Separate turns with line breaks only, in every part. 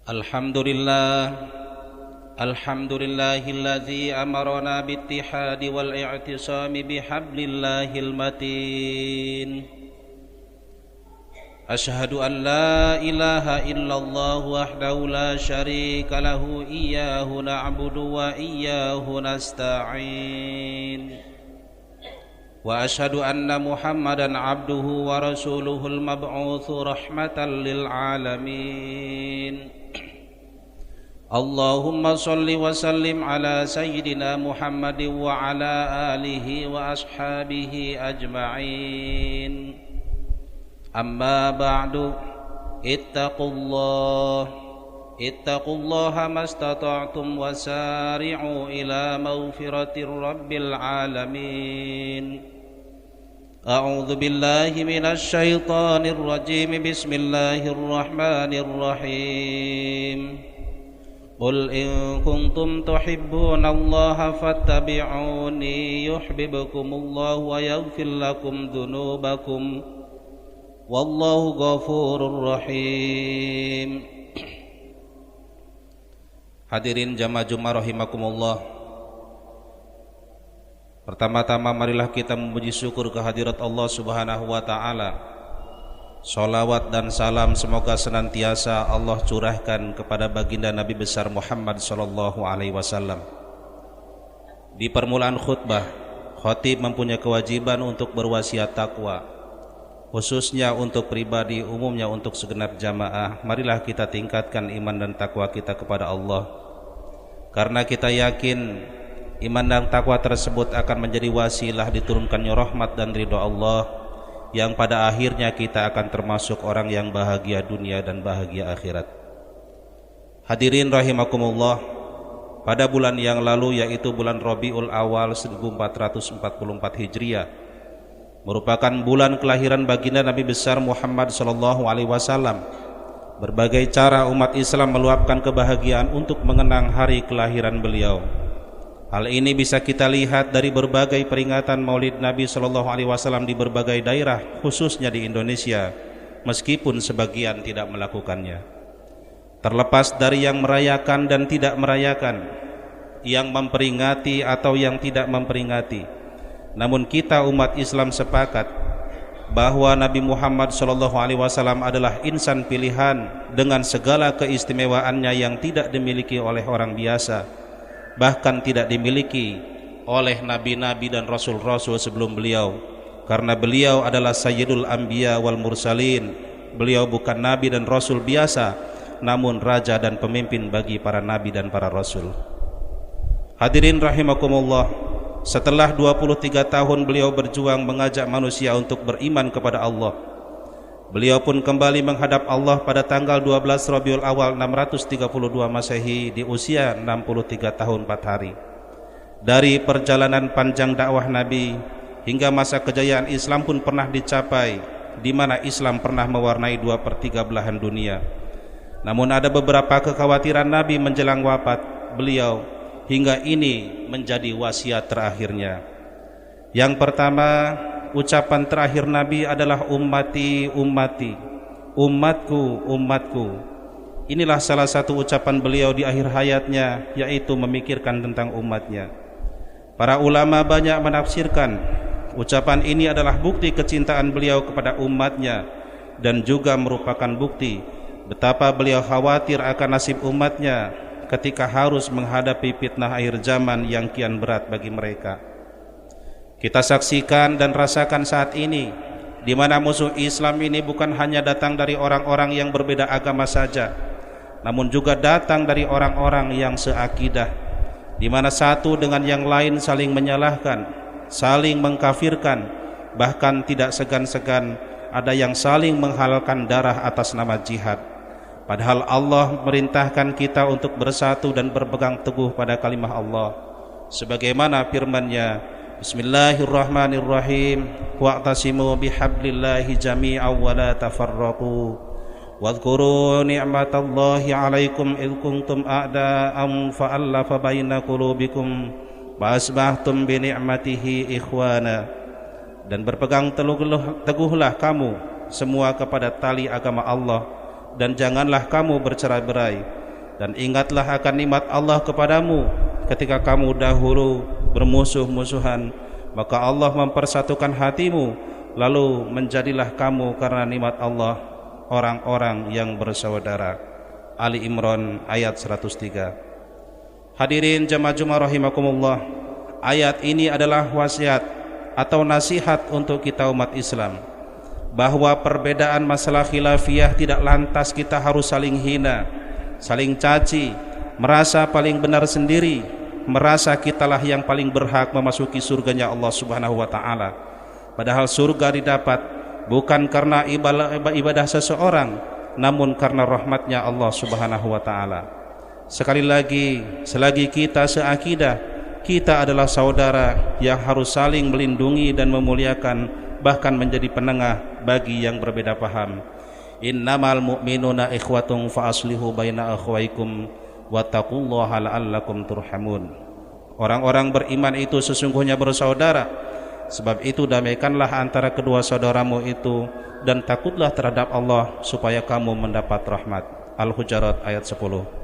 Alhamdulillahilladzi amarna bittihadi wal i'tisami bihablillahil matin. Asyhadu an la ilaha illallah wahdahu la syarika lahu iyyahu na'budu wa iyyahu nasta'in. Wa asyhadu anna Muhammadan abduhu wa rasuluhul mab'utsu rahmatan lil alamin. Allahumma salli wa sallim ala sayyidina Muhammadin wa ala alihi wa ashabihi ajma'in. Amma ba'du, ittaqullaha mastata'tum wa sari'u ila maghfiratir rabbil alamin. A'udzu billahi minasy syaithanir rajim. Bismillahirrahmanirrahim. Qul in kuntum tuhibbunallaha fattabi'uni yuhibbukumullahu wa yaghfir lakum dzunubakum wallahu ghafurur rahim. Hadirin jamaah Jumat rahimakumullah. Pertama-tama marilah kita memuji syukur kehadirat Allah Subhanahu wa taala. Salawat dan salam semoga senantiasa Allah curahkan kepada baginda Nabi besar Muhammad sallallahu alaihi wasallam. Di permulaan khutbah, khatib mempunyai kewajiban untuk berwasiat takwa, khususnya untuk pribadi, umumnya untuk segenap jamaah. Marilah kita tingkatkan iman dan takwa kita kepada Allah, karena kita yakin iman dan takwa tersebut akan menjadi wasilah diturunkannya rahmat dan ridha Allah, yang pada akhirnya kita akan termasuk orang yang bahagia dunia dan bahagia akhirat. Hadirin rahimakumullah, pada bulan yang lalu yaitu bulan Rabiul Awal 1444 Hijriah merupakan bulan kelahiran baginda Nabi besar Muhammad sallallahu alaihi wasallam. Berbagai cara umat Islam meluapkan kebahagiaan untuk mengenang hari kelahiran beliau. Hal ini bisa kita lihat dari berbagai peringatan Maulid Nabi sallallahu alaihi wasallam di berbagai daerah, khususnya di Indonesia, meskipun sebagian tidak melakukannya. Terlepas dari yang merayakan dan tidak merayakan, yang memperingati atau yang tidak memperingati, namun kita umat Islam sepakat bahwa Nabi Muhammad sallallahu alaihi wasallam adalah insan pilihan dengan segala keistimewaannya yang tidak dimiliki oleh orang biasa, bahkan tidak dimiliki oleh nabi-nabi dan rasul-rasul sebelum beliau, karena beliau adalah sayyidul anbiya wal mursalin. Beliau bukan nabi dan rasul biasa, namun raja dan pemimpin bagi para nabi dan para rasul. Hadirin rahimakumullah, setelah 23 tahun beliau berjuang mengajak manusia untuk beriman kepada Allah, beliau pun kembali menghadap Allah pada tanggal 12 Rabiul Awal 632 Masehi di usia 63 tahun 4 hari. Dari perjalanan panjang dakwah Nabi hingga masa kejayaan Islam pun pernah dicapai, di mana Islam pernah mewarnai 2/3 belahan dunia. Namun ada beberapa kekhawatiran Nabi menjelang wafat beliau, hingga ini menjadi wasiat terakhirnya. Yang pertama, ucapan terakhir Nabi adalah ummati, ummati, umatku, umatku. Inilah salah satu ucapan beliau di akhir hayatnya, yaitu memikirkan tentang umatnya. Para ulama banyak menafsirkan ucapan ini adalah bukti kecintaan beliau kepada umatnya, dan juga merupakan bukti betapa beliau khawatir akan nasib umatnya ketika harus menghadapi fitnah akhir zaman yang kian berat bagi mereka. Kita saksikan dan rasakan saat ini, di mana musuh Islam ini bukan hanya datang dari orang-orang yang berbeda agama saja, namun juga datang dari orang-orang yang seakidah, di mana satu dengan yang lain saling menyalahkan, saling mengkafirkan, bahkan tidak segan-segan ada yang saling menghalalkan darah atas nama jihad. Padahal Allah merintahkan kita untuk bersatu dan berpegang teguh pada kalimah Allah, sebagaimana firman-Nya, Bismillahirrahmanirrahim, wa'tasimu bihablillahi jami'an wa la tafarraqu wadhkuru ni'matallahi 'alaikum id kuntum a'da'an fa'alafa baina qulubikum wa asbahtum bi ni'matihi ikhwana. Dan berpegang teguhlah kamu semua kepada tali agama Allah, dan janganlah kamu bercerai-berai. Dan ingatlah akan nikmat Allah kepadamu ketika kamu dahulu bermusuh-musuhan, maka Allah mempersatukan hatimu, lalu menjadilah kamu karena nikmat Allah orang-orang yang bersaudara. Ali Imran ayat 103. Hadirin jamaah Jumat rahimakumullah, ayat ini adalah wasiat atau nasihat untuk kita umat Islam, bahwa perbedaan masalah khilafiyah tidak lantas kita harus saling hina, saling caci, merasa paling benar sendiri, merasa kitalah yang paling berhak memasuki surganya Allah Subhanahu wa taala. Padahal surga didapat bukan karena ibadah seseorang, namun karena rahmatnya Allah Subhanahu wa taala. Sekali lagi, selagi kita seakidah, kita adalah saudara yang harus saling melindungi dan memuliakan, bahkan menjadi penengah bagi yang berbeda paham. Innamal mu'minuna ikhwatun fa aslihu baina akhwaikum wattaqullaha la'allakum turhamun. Orang-orang beriman itu sesungguhnya bersaudara, sebab itu damaikanlah antara kedua saudaramu itu, dan takutlah terhadap Allah supaya kamu mendapat rahmat. Al-Hujurat ayat 10.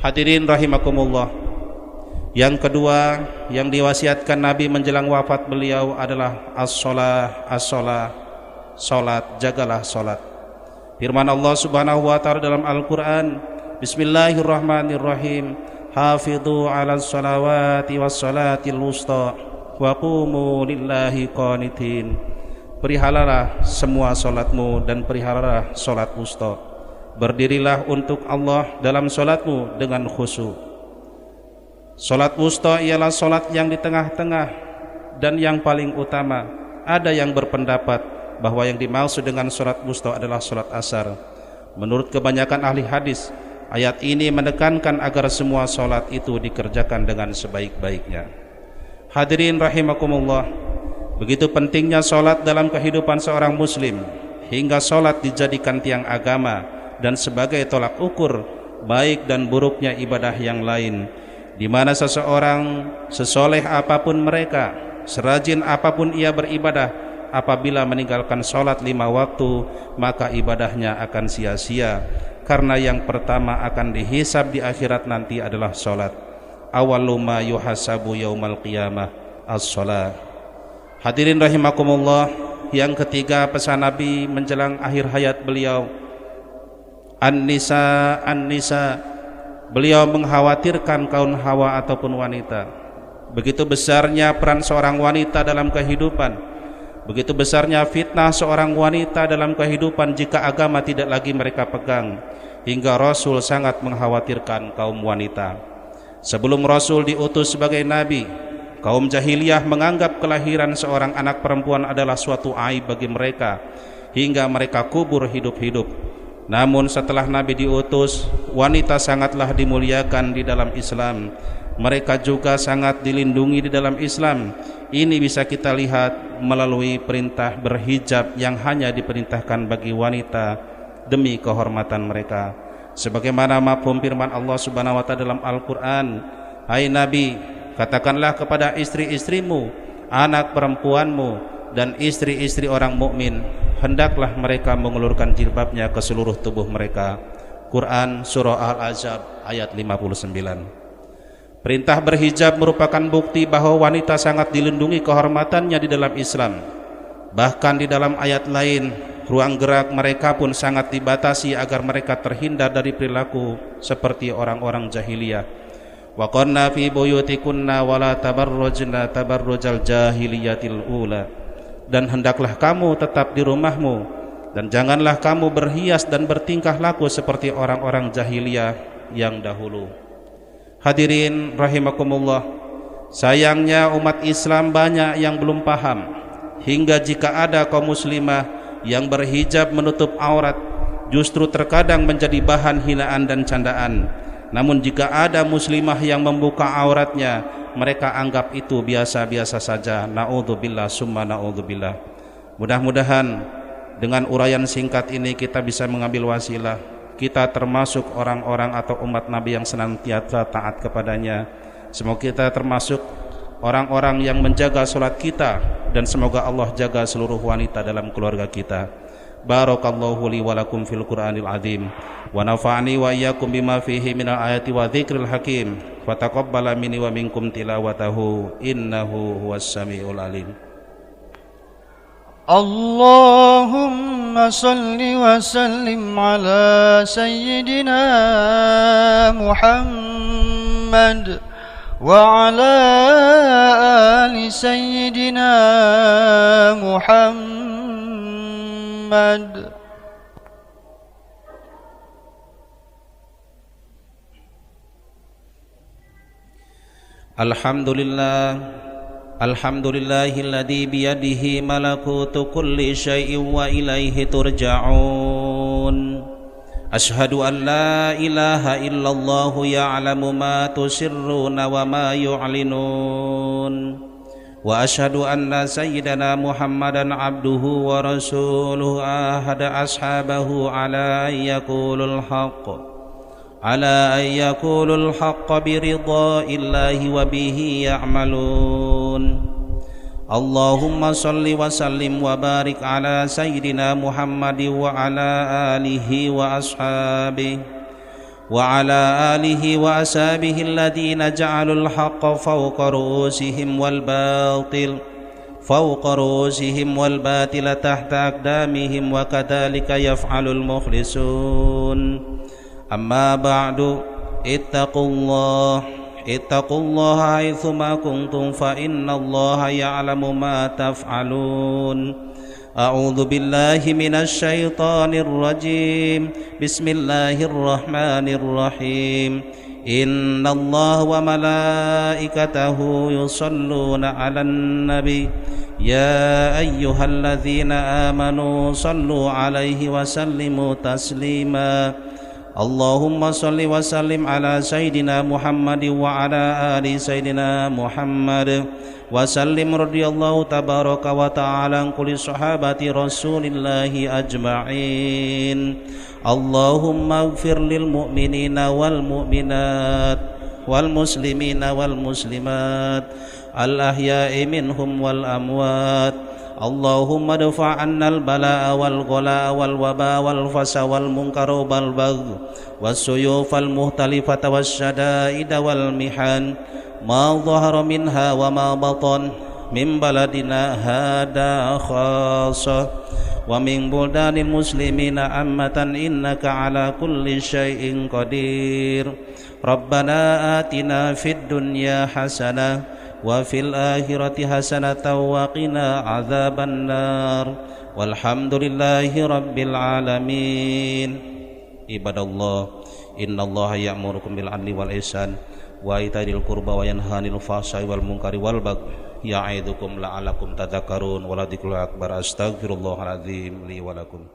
Hadirin rahimakumullah, yang kedua yang diwasiatkan Nabi menjelang wafat beliau adalah as-shalah, salat, jagalah salat. Firman Allah Subhanahu wa taala dalam Al-Qur'an, Bismillahirrahmanirrahim, hafidhu 'alas salawati was salatil wusta wa qumu lillahi qanitin. Perihalalah semua salatmu dan perihalalah salat wusta. Berdirilah untuk Allah dalam salatmu dengan khusyuk. Salat wusta ialah salat yang di tengah-tengah dan yang paling utama. Ada yang berpendapat bahwa yang dimaksud dengan salat wusta adalah salat asar. Menurut kebanyakan ahli hadis, ayat ini menekankan agar semua salat itu dikerjakan dengan sebaik-baiknya. Hadirin rahimakumullah, begitu pentingnya salat dalam kehidupan seorang muslim, hingga salat dijadikan tiang agama dan sebagai tolak ukur baik dan buruknya ibadah yang lain, di mana seseorang sesoleh apapun mereka, serajin apapun ia beribadah, apabila meninggalkan sholat 5 waktu, maka ibadahnya akan sia-sia, karena yang pertama akan dihisab di akhirat nanti adalah sholat. Awwalu ma yuhasabu yaumal qiyamah as-sholat. Hadirin rahimakumullah, yang ketiga pesan Nabi menjelang akhir hayat beliau, An-nisa, beliau mengkhawatirkan kaum hawa ataupun wanita. Begitu besarnya peran seorang wanita dalam kehidupan, begitu besarnya fitnah seorang wanita dalam kehidupan jika agama tidak lagi mereka pegang, hingga Rasul sangat mengkhawatirkan kaum wanita. Sebelum Rasul diutus sebagai Nabi, kaum jahiliyah menganggap kelahiran seorang anak perempuan adalah suatu aib bagi mereka, hingga mereka kubur hidup-hidup. Namun setelah Nabi diutus, wanita sangatlah dimuliakan di dalam Islam. Mereka juga sangat dilindungi di dalam Islam. Ini bisa kita lihat melalui perintah berhijab yang hanya diperintahkan bagi wanita demi kehormatan mereka. Sebagaimana mafhum firman Allah Subhanahu wa taala dalam Al-Qur'an, hai Nabi, katakanlah kepada istri-istrimu, anak perempuanmu, dan istri-istri orang mukmin, hendaklah mereka mengulurkan jilbabnya ke seluruh tubuh mereka. Quran Surah Al-Ahzab ayat 59. Perintah berhijab merupakan bukti bahwa wanita sangat dilindungi kehormatannya di dalam Islam. Bahkan di dalam ayat lain, ruang gerak mereka pun sangat dibatasi agar mereka terhindar dari perilaku seperti orang-orang jahiliyah. Wa qanna fi buyutikunna wala tabarrujna tabarrujal jahiliyatil ula. Dan hendaklah kamu tetap di rumahmu, dan janganlah kamu berhias dan bertingkah laku seperti orang-orang jahiliyah yang dahulu. Hadirin rahimakumullah, sayangnya umat Islam banyak yang belum paham, hingga jika ada kaum muslimah yang berhijab menutup aurat, justru terkadang menjadi bahan hinaan dan candaan. Namun jika ada muslimah yang membuka auratnya, mereka anggap itu biasa-biasa saja. Na'udzubillah summa na'udzubillah. Mudah-mudahan dengan uraian singkat ini kita bisa mengambil wasilah, kita termasuk orang-orang atau umat Nabi yang senantiasa taat kepadanya. Semoga kita termasuk orang-orang yang menjaga sholat kita, dan semoga Allah jaga seluruh wanita dalam keluarga kita. Barakallahu li wa lakum fil Qur'anil azim wa nafa'ani wa iyyakum bima fihi minal ayati wa dzikril hakim. Fataqabbala minni wa minkum tilawatahu innahu huwas samiul alim.
Allahumma salli wa sallim ala sayyidina Muhammad wa ala ali sayyidina Muhammad.
Alhamdulillahilladzi biyadihi malakutu kulli syai'in wa ilaihi turja'un. Ashhadu an la ilaha illallah ya'lamu ma tusirruna wa ma yu'linun. Wa ashhadu anna sayyidana Muhammadan abduhu wa rasuluhu ahada ashabahu ala yaqulul haqq biridha'illahi wa bihi ya'malun. Allahumma salli wa sallim wa barik ala sayyidina Muhammadin wa ala alihi wa ashabihi وعلى آله وأصحابه الذين جعلوا الحق فوق رؤوسهم والباطل تحت أقدامهم وكذلك يفعل المخلصون. أما بعد اتقوا الله حيثما كنتم فإن الله يعلم ما تفعلون. أعوذ بالله من الشيطان الرجيم. بسم الله الرحمن الرحيم. إن الله وملائكته يصلون على النبي يا أيها الذين آمنوا صلوا عليه وسلموا تسليما. اللهم صل وسلم على سيدنا محمد وعلى آل سيدنا محمد وسلم رضي الله تبارك وتعالى عن كل صحابة رسول الله أجمعين. اللهم اغفر للمؤمنين والمؤمنات والمسلمين والمسلمات الأحياء منهم والأموات. اللهم ادفع عنا البلاء والغلاء والوباء والفسا والمنكر والبغي والسيوف المختلفة والشدائد والمحن ما ظهر منها وما بطن من بلدنا هذا خاصة ومن بلدان المسلمين عامة إنك على كل شيء قدير. ربنا آتنا في الدنيا حسنة وفي الآخرة حسنة وقنا عذاب النار والحمد لله رب العالمين. Ibadallah, innallaha ya'murukum bil 'adli wal ihsan wa ita'il qurba wa yanha 'anil fahsya'i wal munkari wal baghi ya'idukum la'allakum tadhakkarun. Wa la dzikrullahi akbar. Astaghfirullahal azim li wa lakum.